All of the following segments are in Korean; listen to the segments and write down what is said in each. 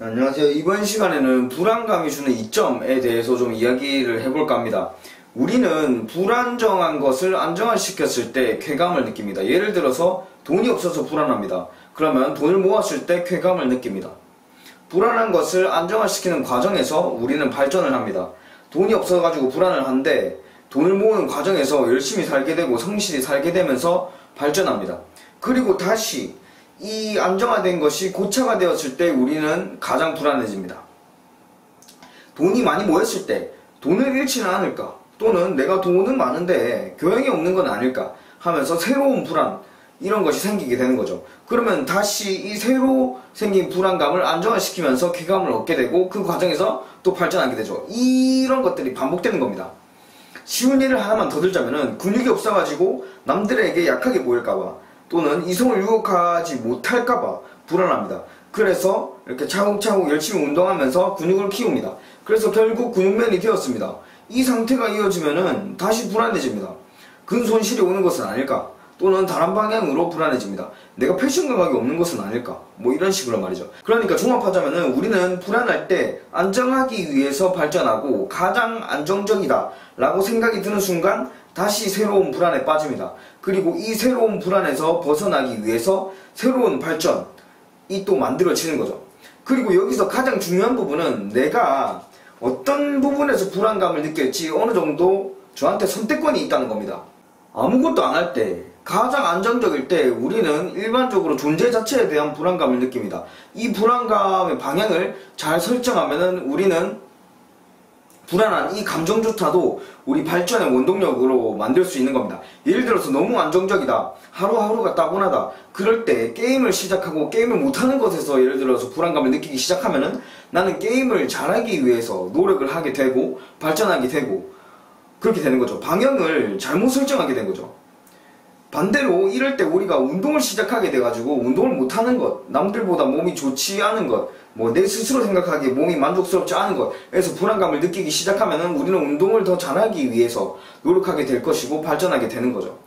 안녕하세요. 이번 시간에는 불안감이 주는 이점에 대해서 좀 이야기를 해볼까 합니다. 우리는 불안정한 것을 안정화시켰을 때 쾌감을 느낍니다. 예를 들어서 돈이 없어서 불안합니다. 그러면 돈을 모았을 때 쾌감을 느낍니다. 불안한 것을 안정화시키는 과정에서 우리는 발전을 합니다. 돈이 없어가지고 불안을 한데 돈을 모으는 과정에서 열심히 살게 되고 성실히 살게 되면서 발전합니다. 그리고 다시 이 안정화된 것이 고차가 되었을 때 우리는 가장 불안해집니다. 돈이 많이 모였을 때 돈을 잃지는 않을까, 또는 내가 돈은 많은데 교양이 없는 건 아닐까 하면서 새로운 불안, 이런 것이 생기게 되는 거죠. 그러면 다시 이 새로 생긴 불안감을 안정화시키면서 쾌감을 얻게 되고 그 과정에서 또 발전하게 되죠. 이런 것들이 반복되는 겁니다. 쉬운 예를 하나만 더 들자면은 근육이 없어가지고 남들에게 약하게 보일까봐, 또는 이성을 유혹하지 못할까봐 불안합니다. 그래서 이렇게 차곡차곡 열심히 운동하면서 근육을 키웁니다. 그래서 결국 근육맨이 되었습니다. 이 상태가 이어지면은 다시 불안해집니다. 근손실이 오는 것은 아닐까, 또는 다른 방향으로 불안해집니다. 내가 패션 감각이 없는 것은 아닐까, 뭐 이런 식으로 말이죠. 그러니까 종합하자면은 우리는 불안할 때 안정하기 위해서 발전하고 가장 안정적이다 라고 생각이 드는 순간 다시 새로운 불안에 빠집니다. 그리고 이 새로운 불안에서 벗어나기 위해서 새로운 발전이 또 만들어지는 거죠. 그리고 여기서 가장 중요한 부분은 내가 어떤 부분에서 불안감을 느낄지 어느 정도 저한테 선택권이 있다는 겁니다. 아무것도 안 할 때, 가장 안정적일 때 우리는 일반적으로 존재 자체에 대한 불안감을 느낍니다. 이 불안감의 방향을 잘 설정하면은 우리는 불안한 이 감정조차도 우리 발전의 원동력으로 만들 수 있는 겁니다. 예를 들어서 너무 안정적이다, 하루하루가 따분하다, 그럴 때 게임을 시작하고 게임을 못하는 것에서 예를 들어서 불안감을 느끼기 시작하면은 나는 게임을 잘하기 위해서 노력을 하게 되고 발전하게 되고 그렇게 되는 거죠. 방향을 잘못 설정하게 된 거죠. 반대로 이럴 때 우리가 운동을 시작하게 돼가지고 운동을 못하는 것, 남들보다 몸이 좋지 않은 것, 뭐 내 스스로 생각하기에 몸이 만족스럽지 않은 것에서 불안감을 느끼기 시작하면은 우리는 운동을 더 잘하기 위해서 노력하게 될 것이고 발전하게 되는 거죠.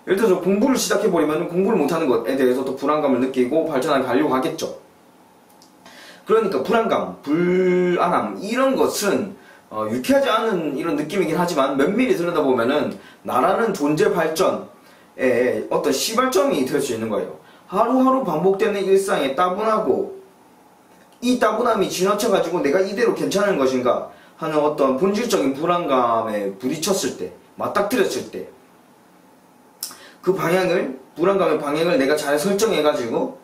예를 들어서 공부를 시작해버리면 공부를 못하는 것에 대해서 또 불안감을 느끼고 발전하게 하려고 하겠죠. 그러니까 불안감, 불안함, 이런 것은 유쾌하지 않은 이런 느낌이긴 하지만 면밀히 들여다보면은 나라는 존재 발전에 어떤 시발점이 될 수 있는 거예요. 하루하루 반복되는 일상에 따분하고 이 따분함이 지나쳐가지고 내가 이대로 괜찮은 것인가 하는 어떤 본질적인 불안감에 부딪혔을 때, 맞닥뜨렸을 때 그 방향을, 불안감의 방향을 내가 잘 설정해가지고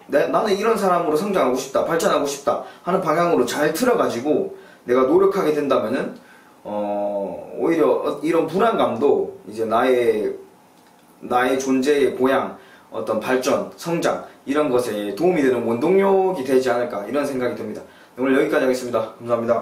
나는 이런 사람으로 성장하고 싶다, 발전하고 싶다 하는 방향으로 잘 틀어가지고 내가 노력하게 된다면은 오히려 이런 불안감도 이제 나의 존재의 고향, 어떤 발전, 성장 이런 것에 도움이 되는 원동력이 되지 않을까, 이런 생각이 듭니다. 오늘 여기까지 하겠습니다. 감사합니다.